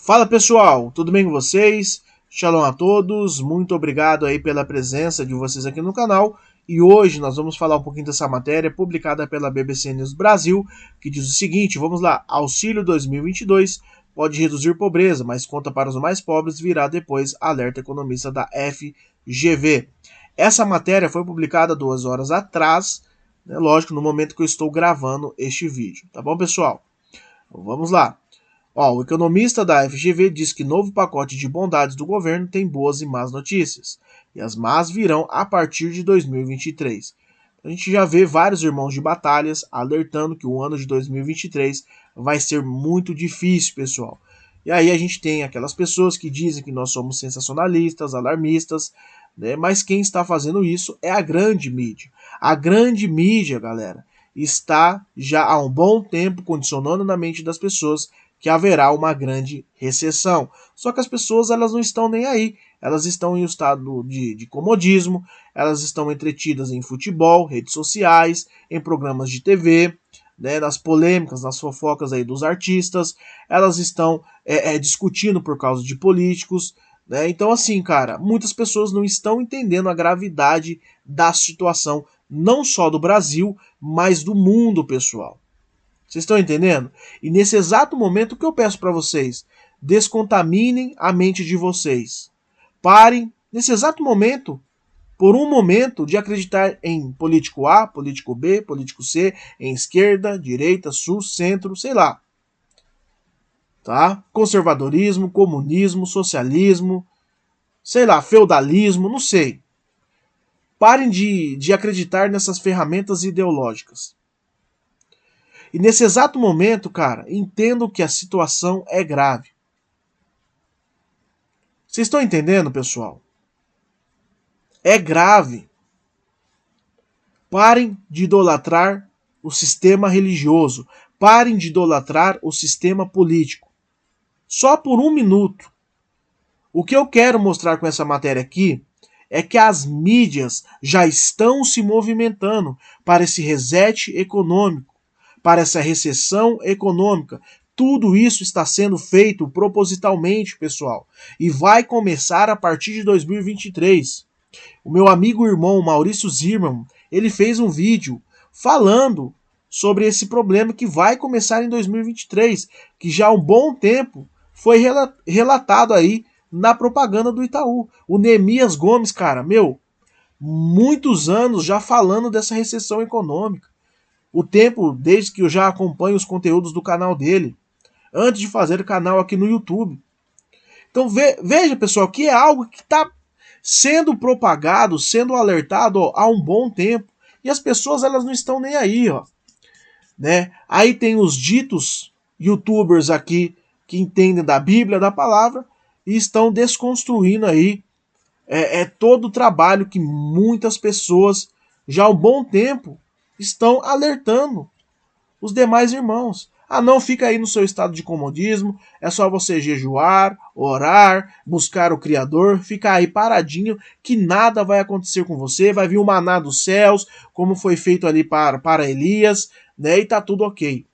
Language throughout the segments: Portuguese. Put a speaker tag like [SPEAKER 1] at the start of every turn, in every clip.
[SPEAKER 1] Fala pessoal, tudo bem com vocês? Shalom a todos, muito obrigado aí pela presença de vocês aqui no canal. E hoje nós vamos falar um pouquinho dessa matéria publicada pela BBC News Brasil, que diz o seguinte, vamos lá, Auxílio 2022 pode reduzir pobreza, mas conta para os mais pobres virá depois, alerta economista da FGV. Essa matéria foi publicada 2 horas atrás, né, lógico, no momento que eu estou gravando este vídeo, tá bom pessoal? Então, vamos lá. O economista da FGV diz que novo pacote de bondades do governo tem boas e más notícias, e as más virão a partir de 2023. A gente já vê vários irmãos de batalhas alertando que o ano de 2023 vai ser muito difícil, pessoal. E aí a gente tem aquelas pessoas que dizem que nós somos sensacionalistas, alarmistas, né? Mas quem está fazendo isso é a grande mídia. A grande mídia, galera, está já há um bom tempo condicionando na mente das pessoas que haverá uma grande recessão. Só que as pessoas elas não estão nem aí. Elas estão em um estado de comodismo, elas estão entretidas em futebol, redes sociais, em programas de TV, né, nas polêmicas, nas fofocas aí dos artistas, elas estão discutindo por causa de políticos, né? Então assim, cara, muitas pessoas não estão entendendo a gravidade da situação, não só do Brasil, mas do mundo, pessoal. Vocês estão entendendo? E nesse exato momento, o que eu peço para vocês? Descontaminem a mente de vocês. Parem, nesse exato momento, por um momento, de acreditar em político A, político B, político C, em esquerda, direita, sul, centro, sei lá. Tá? Conservadorismo, comunismo, socialismo, sei lá, feudalismo, não sei. Parem de acreditar nessas ferramentas ideológicas. E nesse exato momento, cara, entendo que a situação é grave. Vocês estão entendendo, pessoal? É grave. Parem de idolatrar o sistema religioso. Parem de idolatrar o sistema político. Só por um minuto. O que eu quero mostrar com essa matéria aqui é que as mídias já estão se movimentando para esse reset econômico, para essa recessão econômica. Tudo isso está sendo feito propositalmente, pessoal, e vai começar a partir de 2023. O meu amigo e irmão Maurício Zimmermann, ele fez um vídeo falando sobre esse problema que vai começar em 2023, que já há um bom tempo foi relatado aí na propaganda do Itaú. O Neemias Gomes, cara, muitos anos já falando dessa recessão econômica. O tempo desde que eu já acompanho os conteúdos do canal dele, antes de fazer o canal aqui no YouTube. Então veja, pessoal, que é algo que está sendo propagado, sendo alertado há um bom tempo. E as pessoas elas não estão nem aí, ó. Né? Aí tem os ditos youtubers aqui que entendem da Bíblia, da palavra, e estão desconstruindo aí todo o trabalho que muitas pessoas já há um bom tempo estão alertando os demais irmãos. Ah, não fica aí no seu estado de comodismo, é só você jejuar, orar, buscar o Criador, ficar aí paradinho, que nada vai acontecer com você, vai vir o maná dos céus, como foi feito ali para Elias, né, e tá tudo ok.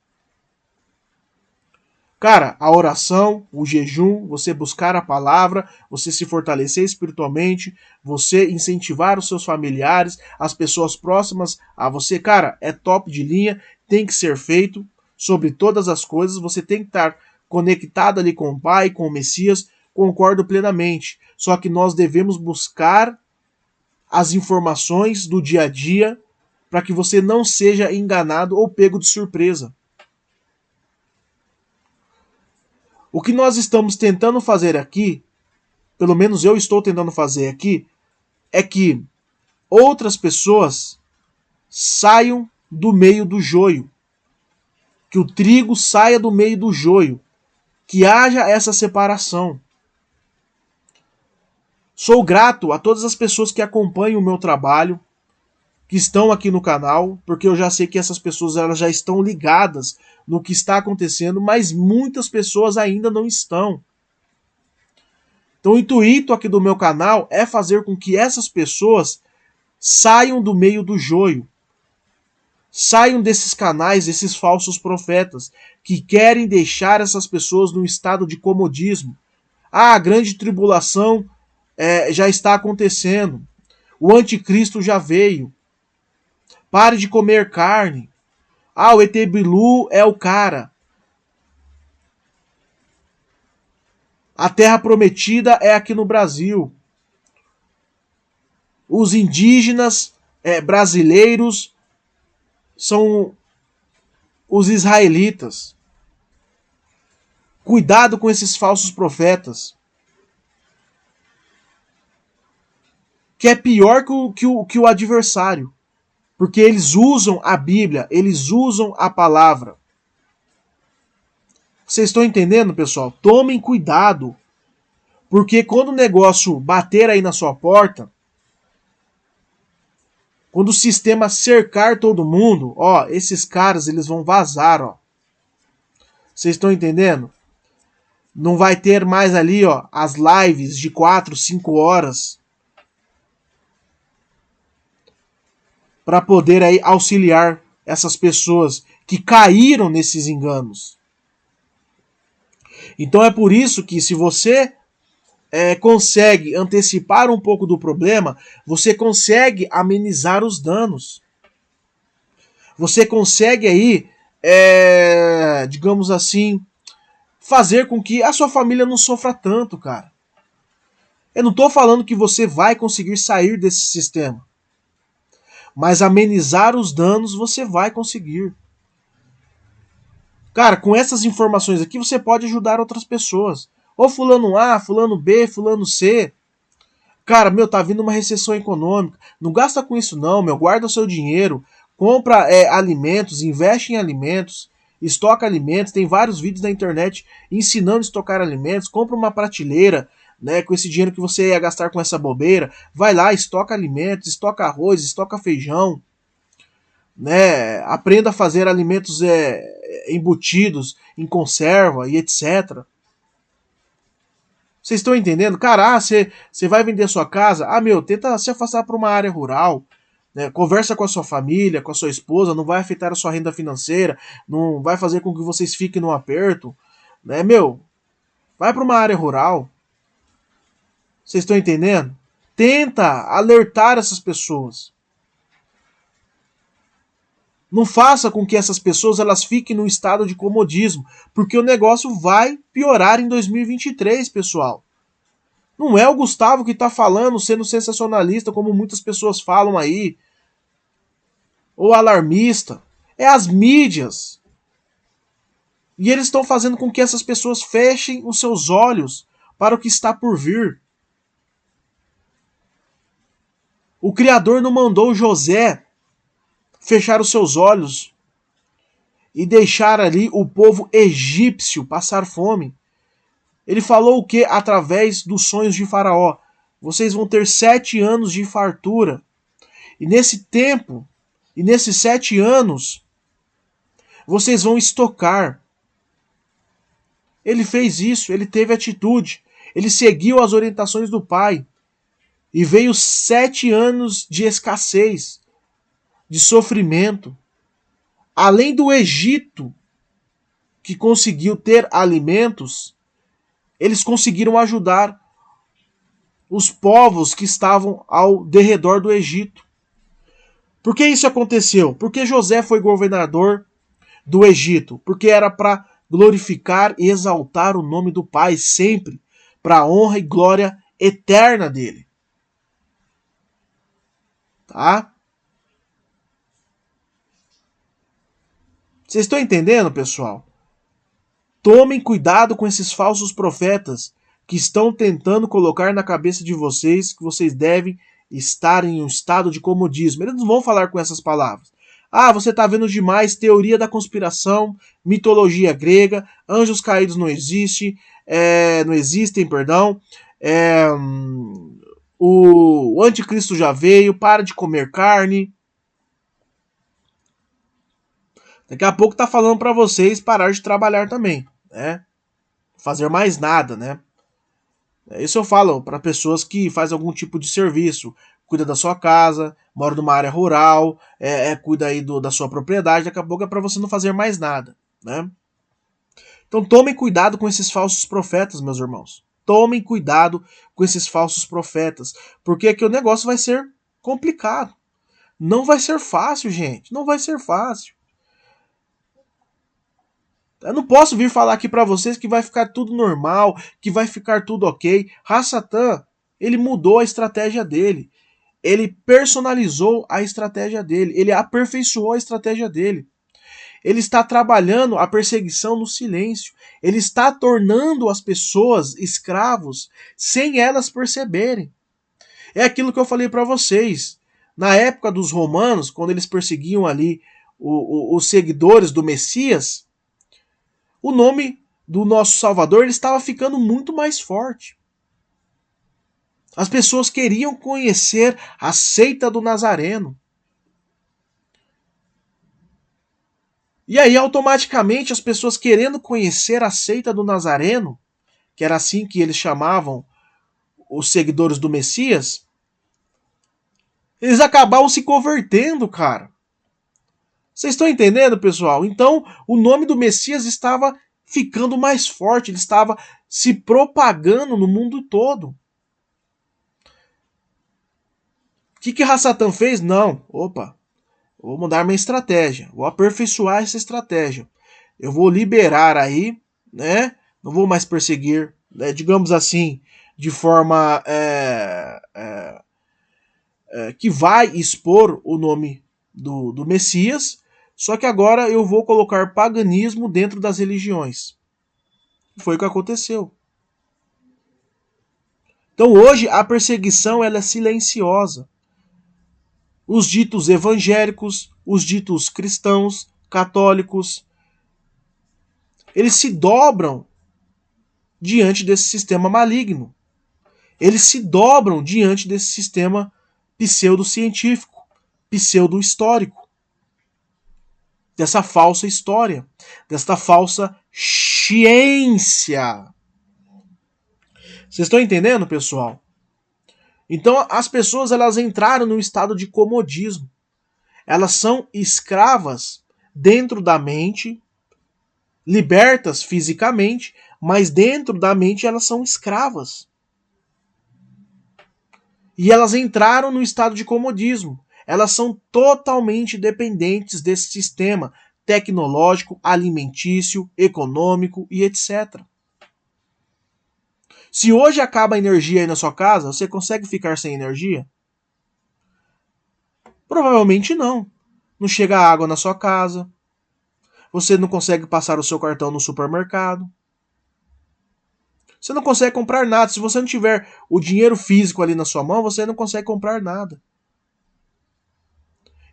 [SPEAKER 1] Cara, a oração, o jejum, você buscar a palavra, você se fortalecer espiritualmente, você incentivar os seus familiares, as pessoas próximas a você, cara, é top de linha, tem que ser feito sobre todas as coisas, você tem que estar conectado ali com o Pai, com o Messias, concordo plenamente. Só que nós devemos buscar as informações do dia a dia para que você não seja enganado ou pego de surpresa. O que nós estamos tentando fazer aqui, pelo menos eu estou tentando fazer aqui, é que outras pessoas saiam do meio do joio. Que o trigo saia do meio do joio. Que haja essa separação. Sou grato a todas as pessoas que acompanham o meu trabalho, que estão aqui no canal, porque eu já sei que essas pessoas elas já estão ligadas no que está acontecendo, mas muitas pessoas ainda não estão. Então o intuito aqui do meu canal é fazer com que essas pessoas saiam do meio do joio. Saiam desses canais, desses falsos profetas, que querem deixar essas pessoas num estado de comodismo. Ah, a grande tribulação já está acontecendo. O anticristo já veio. Pare de comer carne. Ah, o ET Bilu é o cara. A terra prometida é aqui no Brasil. Os indígenas brasileiros são os israelitas. Cuidado com esses falsos profetas. Que é pior que o adversário. Porque eles usam a Bíblia, eles usam a palavra. Vocês estão entendendo, pessoal? Tomem cuidado. Porque quando o negócio bater aí na sua porta, quando o sistema cercar todo mundo, ó, esses caras eles vão vazar, ó. Vocês estão entendendo? Não vai ter mais ali, ó, as lives de 4, 5 horas para poder aí auxiliar essas pessoas que caíram nesses enganos. Então é por isso que se você consegue antecipar um pouco do problema, você consegue amenizar os danos. Você consegue aí, digamos assim, fazer com que a sua família não sofra tanto, cara. Eu não tô falando que você vai conseguir sair desse sistema. Mas amenizar os danos você vai conseguir. Cara, com essas informações aqui você pode ajudar outras pessoas. Ou fulano A, fulano B, fulano C. Cara, meu, tá vindo uma recessão econômica. Não gasta com isso não, meu. Guarda o seu dinheiro. Compra alimentos, investe em alimentos. Estoca alimentos. Tem vários vídeos na internet ensinando a estocar alimentos. Compra uma prateleira, né, com esse dinheiro que você ia gastar com essa bobeira. Vai lá, estoca alimentos, estoca arroz, estoca feijão. Né? Aprenda a fazer alimentos embutidos em conserva e etc. Vocês estão entendendo? Cara, você vai vender sua casa? Ah, meu, tenta se afastar para uma área rural. Né? Conversa com a sua família, com a sua esposa, não vai afetar a sua renda financeira, não vai fazer com que vocês fiquem no aperto. Né, meu? Vai para uma área rural. Vocês estão entendendo? Tenta alertar essas pessoas. Não faça com que essas pessoas elas fiquem num estado de comodismo, porque o negócio vai piorar em 2023, pessoal. Não é o Gustavo que está falando, sendo sensacionalista, como muitas pessoas falam aí, ou alarmista. É as mídias. E eles estão fazendo com que essas pessoas fechem os seus olhos para o que está por vir. O Criador não mandou José fechar os seus olhos e deixar ali o povo egípcio passar fome. Ele falou o que? Através dos sonhos de Faraó. Vocês vão ter 7 anos de fartura. E nesse tempo, e nesses 7 anos, vocês vão estocar. Ele fez isso, ele teve atitude. Ele seguiu as orientações do pai. E veio 7 anos de escassez, de sofrimento. Além do Egito, que conseguiu ter alimentos, eles conseguiram ajudar os povos que estavam ao derredor do Egito. Por que isso aconteceu? Porque José foi governador do Egito. Porque era para glorificar e exaltar o nome do Pai sempre, para a honra e glória eterna dele. Tá? Vocês estão entendendo, pessoal? Tomem cuidado com esses falsos profetas que estão tentando colocar na cabeça de vocês que vocês devem estar em um estado de comodismo. Eles não vão falar com essas palavras. Ah, você está vendo demais teoria da conspiração, mitologia grega, anjos caídos não existem, perdão. O anticristo já veio, para de comer carne. Daqui a pouco tá falando para vocês parar de trabalhar também, né? Fazer mais nada, né? Isso eu falo para pessoas que fazem algum tipo de serviço, cuida da sua casa, mora numa área rural, cuida aí da sua propriedade, daqui a pouco é para você não fazer mais nada, né? Então tomem cuidado com esses falsos profetas, meus irmãos. Tomem cuidado com esses falsos profetas, porque aqui o negócio vai ser complicado. Não vai ser fácil, gente. Não vai ser fácil. Eu não posso vir falar aqui para vocês que vai ficar tudo normal, que vai ficar tudo ok. Hasatan, ele mudou a estratégia dele. Ele personalizou a estratégia dele. Ele aperfeiçoou a estratégia dele. Ele está trabalhando a perseguição no silêncio. Ele está tornando as pessoas escravos sem elas perceberem. É aquilo que eu falei para vocês. Na época dos romanos, quando eles perseguiam ali os seguidores do Messias, o nome do nosso Salvador ele estava ficando muito mais forte. As pessoas queriam conhecer a seita do Nazareno. E aí, automaticamente, as pessoas querendo conhecer a seita do Nazareno, que era assim que eles chamavam os seguidores do Messias, eles acabavam se convertendo, cara. Vocês estão entendendo, pessoal? Então, o nome do Messias estava ficando mais forte, ele estava se propagando no mundo todo. O que Hasatan fez? Não, opa, vou mudar minha estratégia, vou aperfeiçoar essa estratégia. Eu vou liberar aí, né? Não vou mais perseguir, né, digamos assim, de forma que vai expor o nome do Messias, só que agora eu vou colocar paganismo dentro das religiões. Foi o que aconteceu. Então hoje a perseguição ela é silenciosa. Os ditos evangélicos, os ditos cristãos, católicos, eles se dobram diante desse sistema maligno. Eles se dobram diante desse sistema pseudocientífico, pseudo-histórico, dessa falsa história, desta falsa ciência. Vocês estão entendendo, pessoal? Então as pessoas elas entraram num estado de comodismo. Elas são escravas dentro da mente, libertas fisicamente, mas dentro da mente elas são escravas. E elas entraram no estado de comodismo. Elas são totalmente dependentes desse sistema tecnológico, alimentício, econômico e etc. Se hoje acaba a energia aí na sua casa, você consegue ficar sem energia? Provavelmente não. Não chega água na sua casa. Você não consegue passar o seu cartão no supermercado. Você não consegue comprar nada. Se você não tiver o dinheiro físico ali na sua mão, você não consegue comprar nada.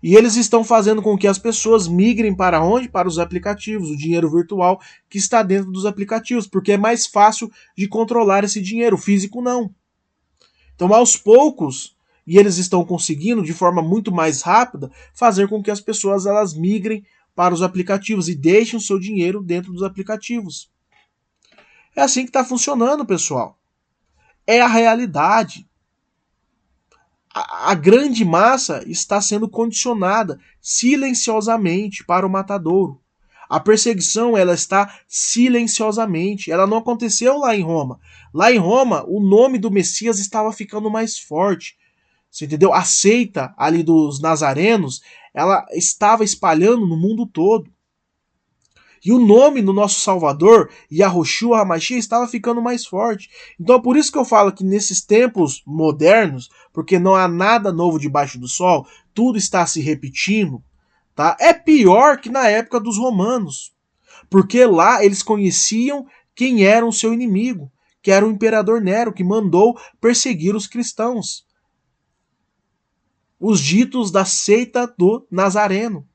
[SPEAKER 1] E eles estão fazendo com que as pessoas migrem para onde? Para os aplicativos, o dinheiro virtual que está dentro dos aplicativos, porque é mais fácil de controlar esse dinheiro, o físico não. Então, aos poucos, e eles estão conseguindo de forma muito mais rápida fazer com que as pessoas elas migrem para os aplicativos e deixem o seu dinheiro dentro dos aplicativos. É assim que está funcionando, pessoal. É a realidade. A grande massa está sendo condicionada silenciosamente para o matadouro. A perseguição ela está silenciosamente. Ela não aconteceu lá em Roma. Lá em Roma, o nome do Messias estava ficando mais forte. Você entendeu? A seita ali dos nazarenos, ela estava espalhando no mundo todo. E o nome do nosso Salvador, Yahushua HaMashiach, estava ficando mais forte. Então é por isso que eu falo que nesses tempos modernos, porque não há nada novo debaixo do sol, tudo está se repetindo, tá? É pior que na época dos romanos. Porque lá eles conheciam quem era o seu inimigo, que era o imperador Nero, que mandou perseguir os cristãos. Os ditos da seita do Nazareno.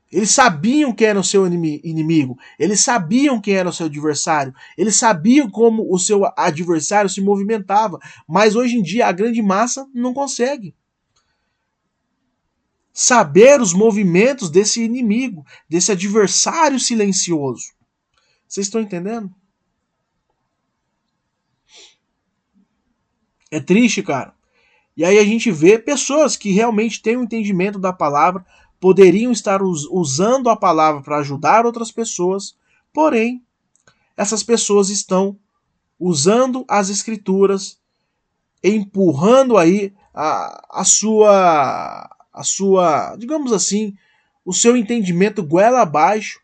[SPEAKER 1] Eles sabiam quem era o seu inimigo, eles sabiam quem era o seu adversário, eles sabiam como o seu adversário se movimentava, mas hoje em dia a grande massa não consegue saber os movimentos desse inimigo, desse adversário silencioso. Vocês estão entendendo? É triste, cara. E aí a gente vê pessoas que realmente têm um entendimento da palavra, poderiam estar usando a palavra para ajudar outras pessoas, porém, essas pessoas estão usando as escrituras, empurrando aí digamos assim, o seu entendimento goela abaixo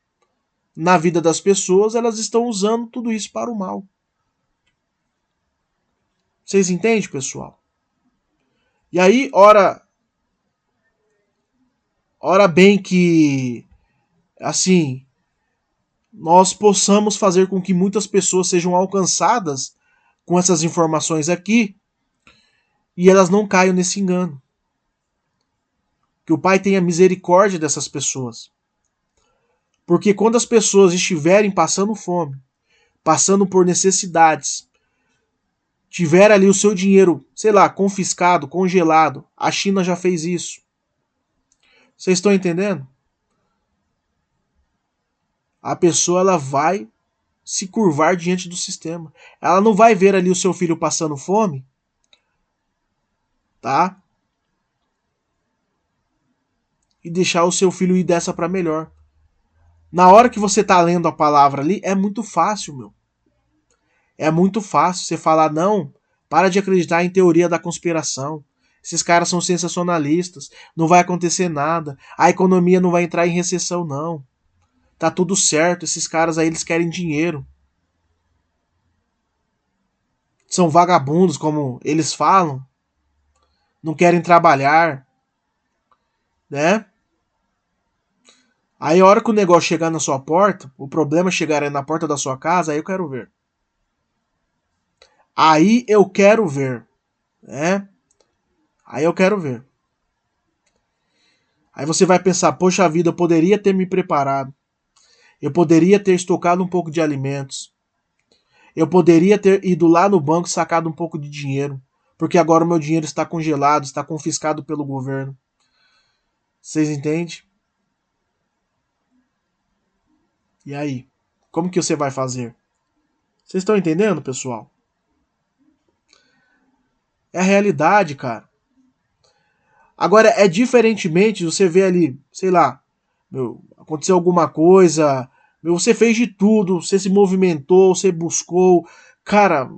[SPEAKER 1] na vida das pessoas, elas estão usando tudo isso para o mal. Vocês entendem, pessoal? E aí, ora bem que, assim, nós possamos fazer com que muitas pessoas sejam alcançadas com essas informações aqui e elas não caiam nesse engano. Que o Pai tenha misericórdia dessas pessoas. Porque quando as pessoas estiverem passando fome, passando por necessidades, tiver ali o seu dinheiro, sei lá, confiscado, congelado, a China já fez isso. Vocês estão entendendo? A pessoa ela vai se curvar diante do sistema. Ela não vai ver ali o seu filho passando fome, tá? E deixar o seu filho ir dessa para melhor. Na hora que você tá lendo a palavra ali, é muito fácil, meu. É muito fácil você falar, não, para de acreditar em teoria da conspiração. Esses caras são sensacionalistas, não vai acontecer nada, a economia não vai entrar em recessão, não. Tá tudo certo, esses caras aí eles querem dinheiro. São vagabundos, como eles falam, não querem trabalhar, né? Aí a hora que o negócio chegar na sua porta, o problema chegar aí na porta da sua casa, aí eu quero ver. Aí eu quero ver, né? Aí eu quero ver. Aí você vai pensar, poxa vida, eu poderia ter me preparado. Eu poderia ter estocado um pouco de alimentos. Eu poderia ter ido lá no banco e sacado um pouco de dinheiro. Porque agora o meu dinheiro está congelado, está confiscado pelo governo. Vocês entendem? E aí? Como que você vai fazer? Vocês estão entendendo, pessoal? É a realidade, cara. Agora, é diferentemente você vê ali, sei lá, meu, aconteceu alguma coisa, meu, você fez de tudo, você se movimentou, você buscou, cara,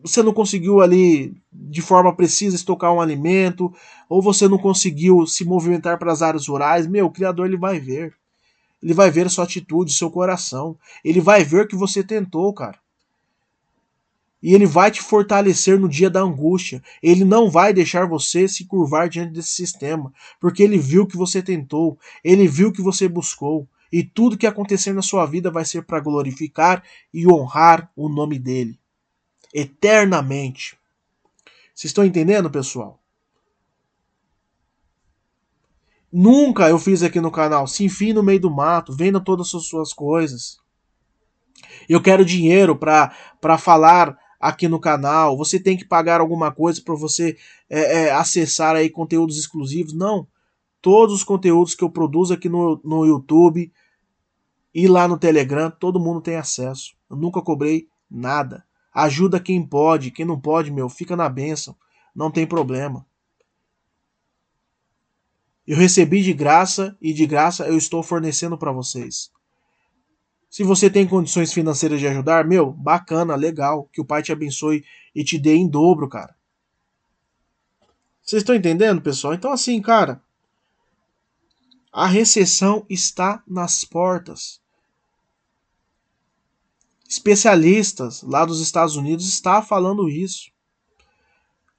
[SPEAKER 1] você não conseguiu ali de forma precisa estocar um alimento, ou você não conseguiu se movimentar para as áreas rurais, meu, o Criador ele vai ver. Ele vai ver a sua atitude, o seu coração. Ele vai ver que você tentou, cara. E ele vai te fortalecer no dia da angústia. Ele não vai deixar você se curvar diante desse sistema, porque ele viu que você tentou, ele viu que você buscou, e tudo que acontecer na sua vida vai ser para glorificar e honrar o nome dele eternamente. Vocês estão entendendo, pessoal? Nunca eu fiz aqui no canal, se enfie no meio do mato, venda todas as suas coisas. Eu quero dinheiro para falar aqui no canal. Você tem que pagar alguma coisa para você acessar aí conteúdos exclusivos. Não. Todos os conteúdos que eu produzo aqui no YouTube e lá no Telegram, todo mundo tem acesso. Eu nunca cobrei nada. Ajuda quem pode, quem não pode, meu, fica na bênção. Não tem problema. Eu recebi de graça e de graça eu estou fornecendo para vocês. Se você tem condições financeiras de ajudar, meu, bacana, legal. Que o Pai te abençoe e te dê em dobro, cara. Vocês estão entendendo, pessoal? Então, assim, cara, a recessão está nas portas. Especialistas lá dos Estados Unidos estão falando isso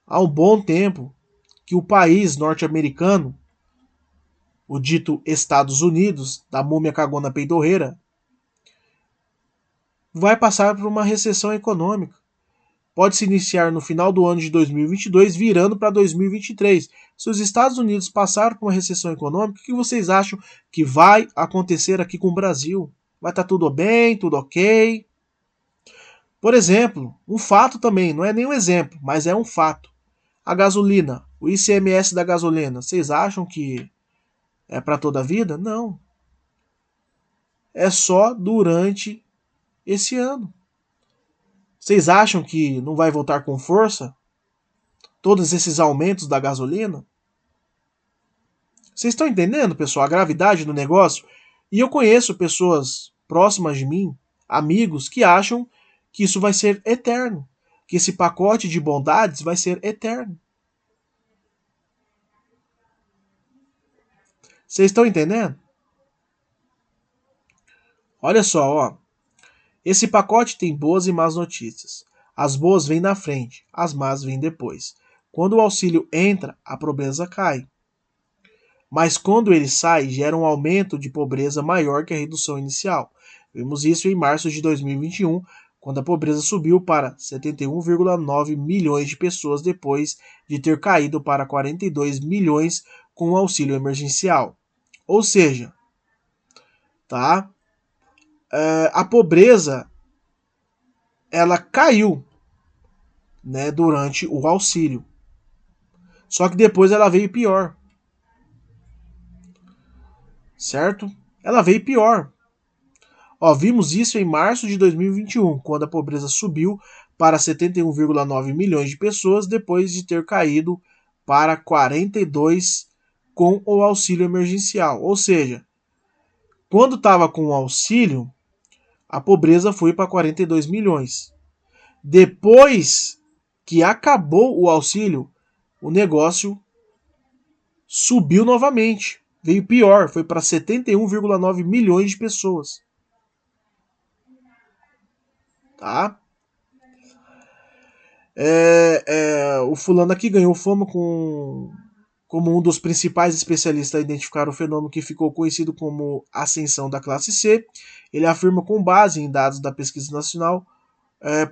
[SPEAKER 1] há um bom tempo, que o país norte-americano, o dito Estados Unidos, da múmia cagona peidorreira, vai passar por uma recessão econômica. Pode se iniciar no final do ano de 2022, virando para 2023. Se os Estados Unidos passaram por uma recessão econômica, o que vocês acham que vai acontecer aqui com o Brasil? Vai estar tudo bem, tudo ok? Por exemplo, um fato também, não é nem um exemplo, mas é um fato. A gasolina, o ICMS da gasolina, vocês acham que é para toda a vida? Não. É só durante esse ano. Vocês acham que não vai voltar com força? todos esses aumentos da gasolina? Vocês estão entendendo, pessoal, a gravidade do negócio? E eu conheço pessoas próximas de mim, amigos, que acham que isso vai ser eterno, que esse pacote de bondades vai ser eterno. Vocês estão entendendo? Olha só, ó. Esse pacote tem boas e más notícias. As boas vêm na frente, as más vêm depois. Quando o auxílio entra, a pobreza cai. Mas quando ele sai, gera um aumento de pobreza maior que a redução inicial. Vimos isso em março de 2021, quando a pobreza subiu para 71,9 milhões de pessoas depois de ter caído para 42 milhões com o auxílio emergencial. Ou seja, tá? A pobreza ela caiu, né, durante o auxílio. Só que depois ela veio pior. Certo? Ela veio pior. Ó, vimos isso em março de 2021, quando a pobreza subiu para 71,9 milhões de pessoas depois de ter caído para 42 com o auxílio emergencial. Ou seja, quando estava com o auxílio, a pobreza foi para 42 milhões. Depois que acabou o auxílio, o negócio subiu novamente. Veio pior, foi para 71,9 milhões de pessoas. Tá? O fulano aqui ganhou fama como um dos principais especialistas a identificar o fenômeno que ficou conhecido como ascensão da classe C. Ele afirma com base em dados da pesquisa nacional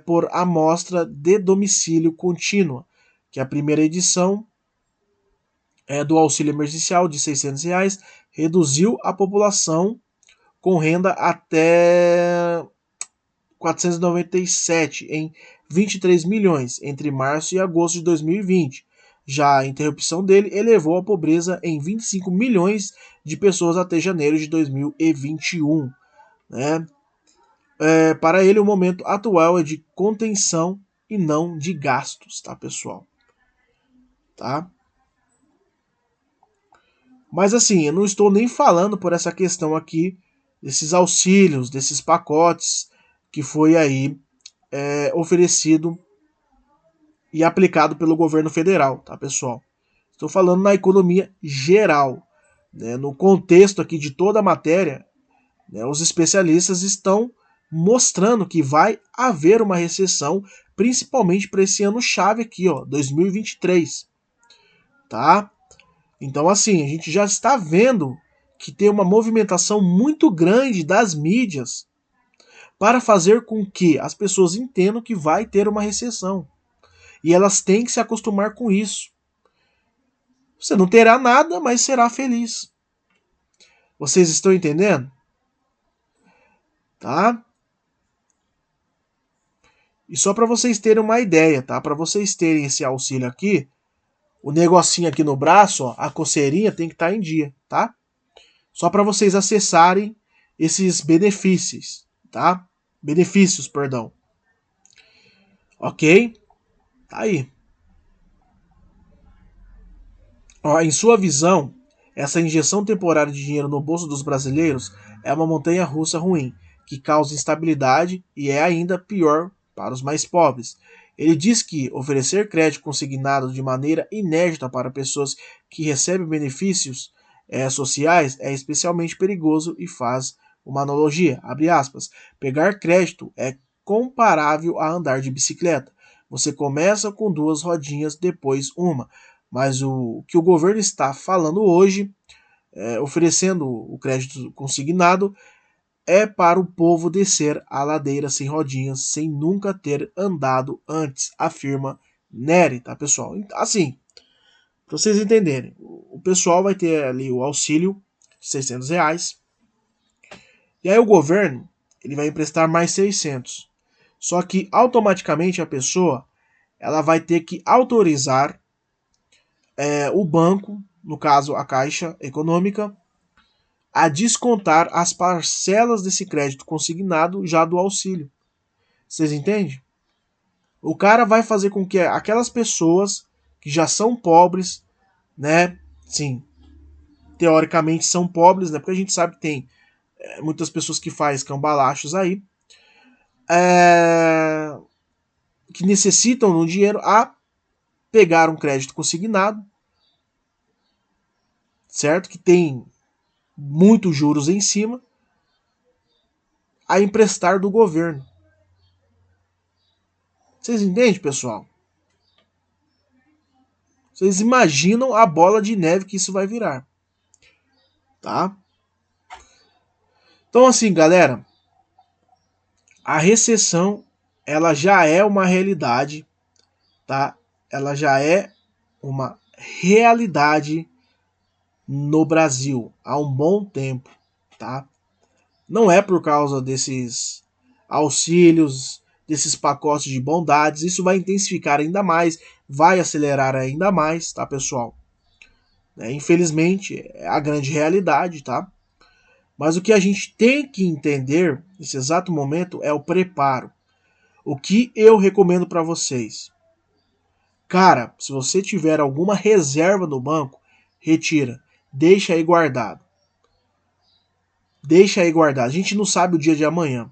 [SPEAKER 1] por amostra de domicílio contínua, que a primeira edição do auxílio emergencial de R$ 600 reduziu a população com renda até 497 em 23 milhões entre março e agosto de 2020. Já a interrupção dele elevou a pobreza em 25 milhões de pessoas até janeiro de 2021. Né? Para ele, o momento atual é de contenção e não de gastos, tá, pessoal? Tá? Mas assim, eu não estou nem falando por essa questão aqui desses auxílios, desses pacotes que foi aí oferecido e aplicado pelo governo federal, tá, pessoal? Estou falando na economia geral. Né? No contexto aqui de toda a matéria, né, os especialistas estão mostrando que vai haver uma recessão, principalmente para esse ano chave aqui, ó, 2023. Tá? Então, assim, a gente já está vendo que tem uma movimentação muito grande das mídias para fazer com que as pessoas entendam que vai ter uma recessão. E elas têm que se acostumar com isso. Você não terá nada, mas será feliz. Vocês estão entendendo? Tá? E só para vocês terem uma ideia, tá? Para vocês terem esse auxílio aqui, o negocinho aqui no braço, ó, a coceirinha tem que estar em dia, tá? Só para vocês acessarem esses benefícios, tá? Benefícios, perdão. Ok? Tá aí. Ó, em sua visão, essa injeção temporária de dinheiro no bolso dos brasileiros é uma montanha-russa ruim, que causa instabilidade e é ainda pior para os mais pobres. Ele diz que oferecer crédito consignado de maneira inédita para pessoas que recebem benefícios sociais é especialmente perigoso e faz uma analogia, abre aspas, pegar crédito é comparável a andar de bicicleta. Você começa com duas rodinhas, depois uma. Mas o que o governo está falando hoje, oferecendo o crédito consignado, é para o povo descer a ladeira sem rodinhas, sem nunca ter andado antes, afirma Nery, tá, pessoal? Assim, para vocês entenderem, o pessoal vai ter ali o auxílio de R$ 600, e aí o governo ele vai emprestar mais 600. Só que automaticamente a pessoa ela vai ter que autorizar o banco, no caso a Caixa Econômica, a descontar as parcelas desse crédito consignado já do auxílio. Vocês entendem? O cara vai fazer com que aquelas pessoas que já são pobres, né? Sim, teoricamente são pobres, né? Porque a gente sabe que tem muitas pessoas que fazem cambalachos aí, é, que necessitam do dinheiro a pegar um crédito consignado, certo? Que tem muitos juros em cima, a emprestar do governo. Vocês entendem, pessoal? Vocês imaginam a bola de neve que isso vai virar, tá? Então assim, galera, a recessão ela já é uma realidade, tá? Ela já é uma realidade no Brasil há um bom tempo, tá? Não é por causa desses auxílios, desses pacotes de bondades, isso vai intensificar ainda mais, vai acelerar ainda mais, tá, pessoal? Infelizmente, é a grande realidade, tá? Mas o que a gente tem que entender nesse exato momento é o preparo. O que eu recomendo para vocês? Cara, se você tiver alguma reserva no banco, retira, deixa aí guardado. Deixa aí guardado. A gente não sabe o dia de amanhã.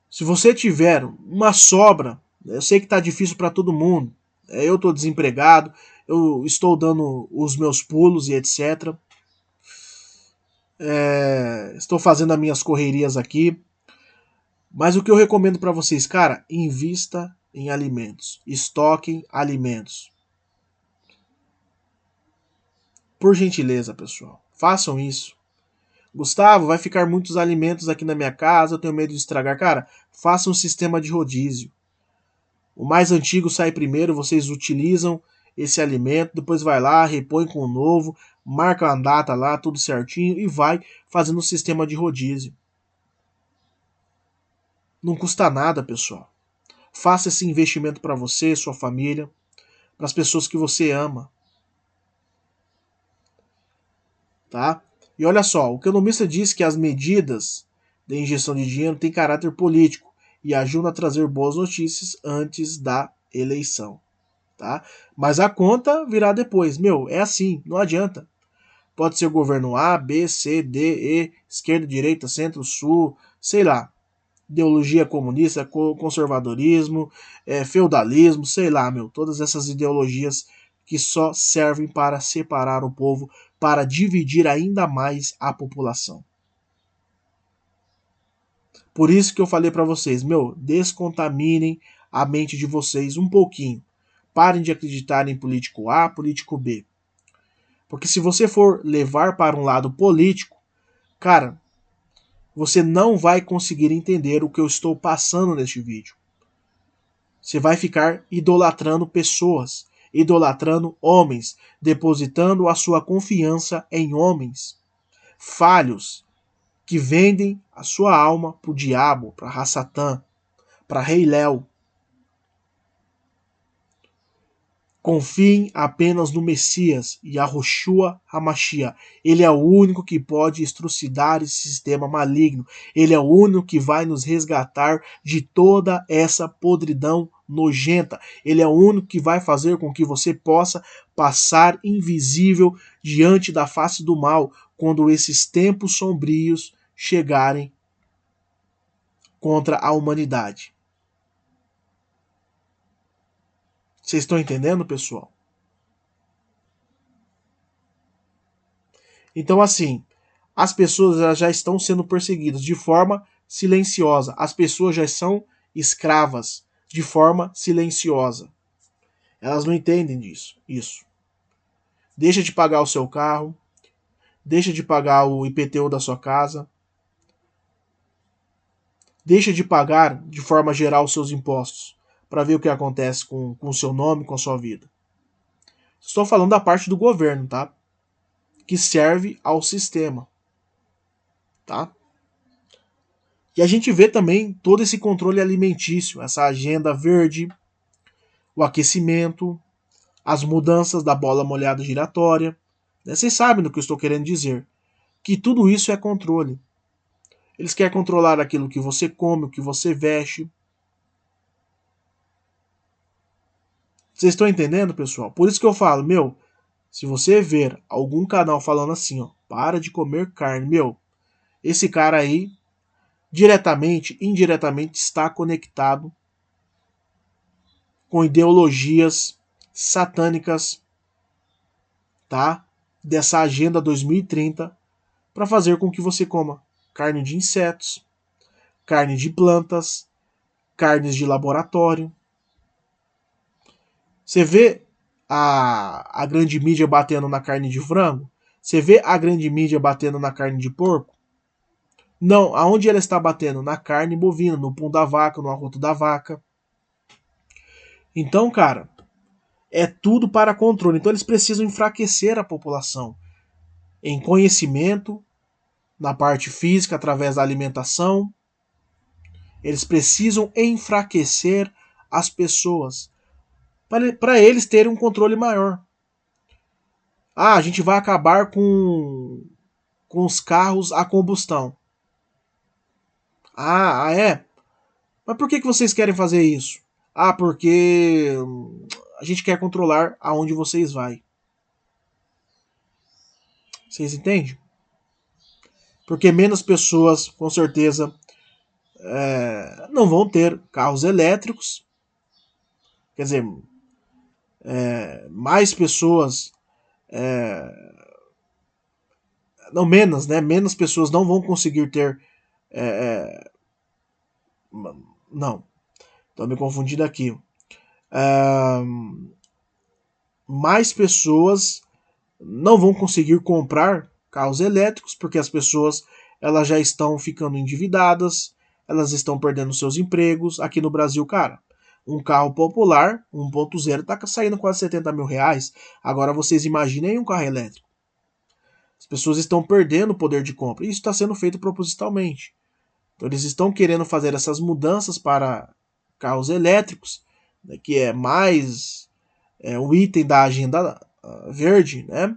[SPEAKER 1] Se você tiver uma sobra, eu sei que tá difícil para todo mundo. Eu tô desempregado, eu estou dando os meus pulos e etc. Estou fazendo as minhas correrias aqui. Mas o que eu recomendo para vocês, cara, invista em alimentos. Estoquem alimentos. Por gentileza, pessoal. Façam isso. Gustavo, vai ficar muitos alimentos aqui na minha casa, eu tenho medo de estragar. Cara, faça um sistema de rodízio. O mais antigo sai primeiro, vocês utilizam esse alimento, depois vai lá, repõe com o novo, marca a data lá, tudo certinho e vai fazendo um sistema de rodízio. Não custa nada, pessoal. Faça esse investimento para você, sua família, para as pessoas que você ama, tá? E olha só, o economista diz que as medidas de injeção de dinheiro têm caráter político e ajudam a trazer boas notícias antes da eleição, tá? Mas a conta virá depois. Meu, é assim, não adianta. Pode ser o governo A, B, C, D, E, esquerda, direita, centro, sul, sei lá. Ideologia comunista, conservadorismo, feudalismo, sei lá, meu. Todas essas ideologias que só servem para separar o povo, para dividir ainda mais a população. Por isso que eu falei para vocês, meu, descontaminem a mente de vocês um pouquinho. Parem de acreditar em político A, político B. Porque se você for levar para um lado político, cara, você não vai conseguir entender o que eu estou passando neste vídeo. Você vai ficar idolatrando pessoas, idolatrando homens, depositando a sua confiança em homens falhos que vendem a sua alma para o diabo, para Rassatã, para Rei Léo. Confiem apenas no Messias, Yahushua HaMashiach. Ele é o único que pode estrucidar esse sistema maligno. Ele é o único que vai nos resgatar de toda essa podridão nojenta. Ele é o único que vai fazer com que você possa passar invisível diante da face do mal quando esses tempos sombrios chegarem contra a humanidade. Vocês estão entendendo, pessoal? Então, assim, as pessoas já estão sendo perseguidas de forma silenciosa. As pessoas já são escravas de forma silenciosa. Elas não entendem disso. Isso. Deixa de pagar o seu carro, deixa de pagar o IPTU da sua casa, deixa de pagar de forma geral os seus impostos para ver o que acontece com o seu nome, com a sua vida. Estou falando da parte do governo, tá? Que serve ao sistema, tá? E a gente vê também todo esse controle alimentício, essa agenda verde, o aquecimento, as mudanças da bola molhada giratória. Vocês sabem do que eu estou querendo dizer. Que tudo isso é controle. Eles querem controlar aquilo que você come, o que você veste. Vocês estão entendendo, pessoal? Por isso que eu falo, meu, se você ver algum canal falando assim, ó, para de comer carne, meu, esse cara aí, diretamente, indiretamente, está conectado com ideologias satânicas, tá? Dessa agenda 2030 para fazer com que você coma carne de insetos, carne de plantas, carnes de laboratório. Você vê a grande mídia batendo na carne de frango? Você vê a grande mídia batendo na carne de porco? Não, aonde ela está batendo? Na carne bovina, no pum da vaca, no arroto da vaca. Então, cara, é tudo para controle. Então eles precisam enfraquecer a população em conhecimento, na parte física, através da alimentação. Eles precisam enfraquecer as pessoas para eles terem um controle maior. Ah, a gente vai acabar com os carros a combustão. É? Mas por que vocês querem fazer isso? Ah, porque a gente quer controlar aonde vocês vão. Vocês entendem? Porque menos pessoas, com certeza, não vão ter carros elétricos. Quer dizer, mais pessoas. Não, menos, né? Menos pessoas não vão conseguir ter. Não, estou me confundindo aqui. Mais pessoas não vão conseguir comprar carros elétricos porque as pessoas elas já estão ficando endividadas, elas estão perdendo seus empregos. Aqui no Brasil, cara, um carro popular 1.0 está saindo quase 70 mil reais. Agora vocês imaginem um carro elétrico. As pessoas estão perdendo o poder de compra. Isso está sendo feito propositalmente. Então eles estão querendo fazer essas mudanças para carros elétricos, né, que é mais um item da agenda verde, né,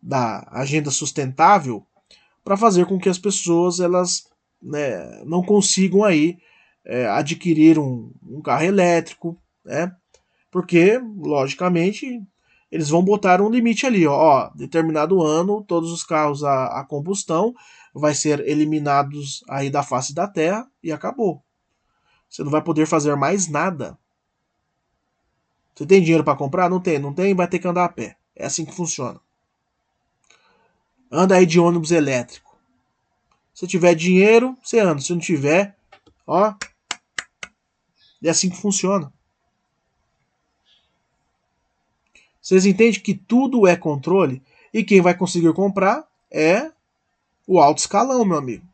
[SPEAKER 1] da agenda sustentável, para fazer com que as pessoas elas, né, não consigam aí adquirir um carro elétrico, né, porque logicamente eles vão botar um limite ali, ó, determinado ano todos os carros a combustão vai ser eliminados aí da face da Terra e acabou. Você não vai poder fazer mais nada. Você tem dinheiro para comprar? Não tem, não tem, vai ter que andar a pé. É assim que funciona. Anda aí de ônibus elétrico. Se tiver dinheiro, você anda. Se não tiver, ó, é assim que funciona. Vocês entendem que tudo é controle e quem vai conseguir comprar é o alto escalão, meu amigo.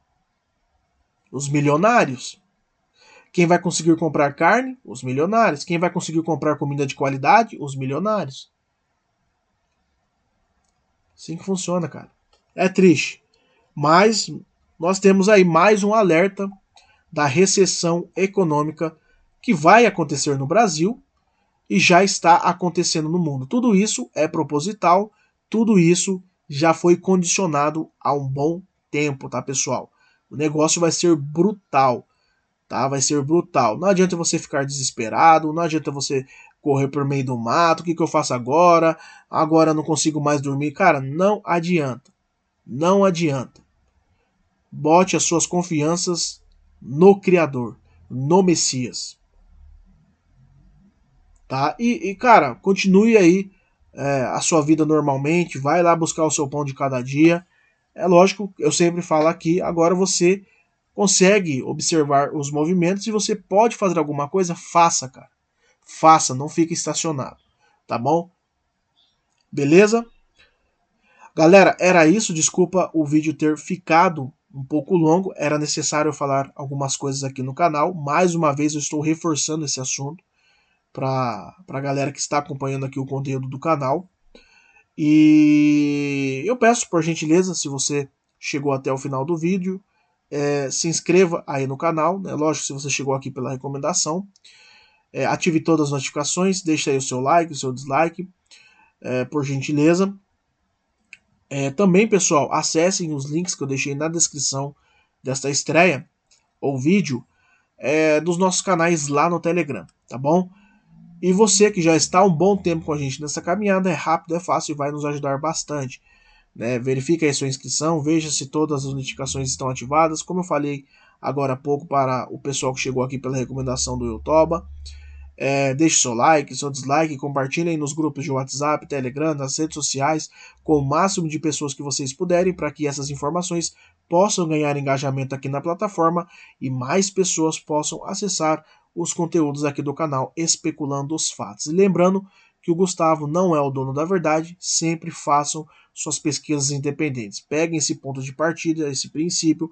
[SPEAKER 1] Os milionários. Quem vai conseguir comprar carne? Os milionários. Quem vai conseguir comprar comida de qualidade? Os milionários. Assim que funciona, cara. É triste. Mas nós temos aí mais um alerta da recessão econômica que vai acontecer no Brasil e já está acontecendo no mundo. Tudo isso é proposital, tudo isso já foi condicionado há um bom tempo, tá, pessoal? O negócio vai ser brutal, tá? Vai ser brutal. Não adianta você ficar desesperado, não adianta você correr por meio do mato, o que eu faço agora? Agora eu não consigo mais dormir. Cara, não adianta. Não adianta. Bote as suas confianças no Criador, no Messias. Tá? Cara, continue aí a sua vida normalmente, vai lá buscar o seu pão de cada dia. É lógico, eu sempre falo aqui, agora você consegue observar os movimentos e você pode fazer alguma coisa, faça, cara. Faça, não fique estacionado, tá bom? Beleza? Galera, era isso, desculpa o vídeo ter ficado um pouco longo, era necessário falar algumas coisas aqui no canal. Mais uma vez eu estou reforçando esse assunto para a galera que está acompanhando aqui o conteúdo do canal. E eu peço, por gentileza, se você chegou até o final do vídeo, se inscreva aí no canal, né? Lógico, se você chegou aqui pela recomendação, ative todas as notificações, deixe aí o seu like, o seu dislike, por gentileza. Também, pessoal, acessem os links que eu deixei na descrição desta estreia, ou vídeo, dos nossos canais lá no Telegram, tá bom? E você que já está há um bom tempo com a gente nessa caminhada, é rápido, é fácil e vai nos ajudar bastante. Né? Verifique aí sua inscrição, veja se todas as notificações estão ativadas, como eu falei agora há pouco para o pessoal que chegou aqui pela recomendação do Youtuba. Deixe seu like, seu dislike, compartilhem nos grupos de WhatsApp, Telegram, nas redes sociais, com o máximo de pessoas que vocês puderem, para que essas informações possam ganhar engajamento aqui na plataforma e mais pessoas possam acessar os conteúdos aqui do canal Especulando os Fatos. E lembrando que o Gustavo não é o dono da verdade, sempre façam suas pesquisas independentes. Peguem esse ponto de partida, esse princípio,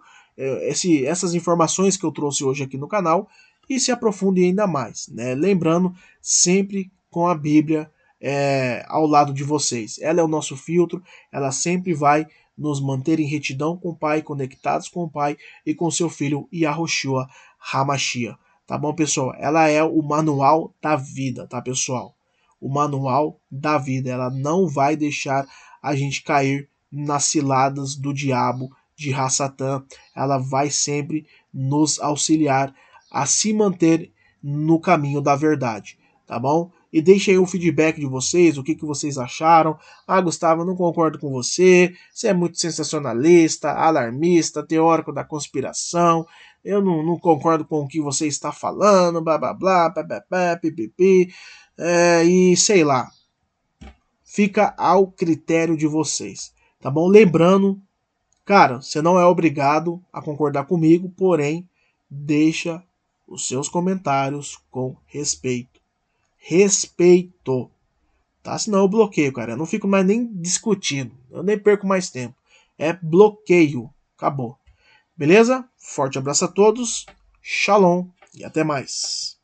[SPEAKER 1] essas informações que eu trouxe hoje aqui no canal e se aprofundem ainda mais, né? Lembrando, sempre com a Bíblia ao lado de vocês. Ela é o nosso filtro, ela sempre vai nos manter em retidão com o Pai, conectados com o Pai e com seu Filho Yahushua HaMashiach. Tá bom, pessoal? Ela é o manual da vida, tá, pessoal? O manual da vida. Ela não vai deixar a gente cair nas ciladas do diabo, de Hassatã. Ela vai sempre nos auxiliar a se manter no caminho da verdade, tá bom? E deixe aí o feedback de vocês, o que vocês acharam. Ah, Gustavo, eu não concordo com você, você é muito sensacionalista, alarmista, teórico da conspiração, eu não concordo com o que você está falando, blá blá blá, pá, pipipi, e sei lá. Fica ao critério de vocês, tá bom? Lembrando, cara, você não é obrigado a concordar comigo, porém, deixa os seus comentários com respeito. Respeito. Tá? Senão eu bloqueio, cara. Eu não fico mais nem discutindo. Eu nem perco mais tempo. É bloqueio. Acabou. Beleza? Forte abraço a todos. Shalom e até mais.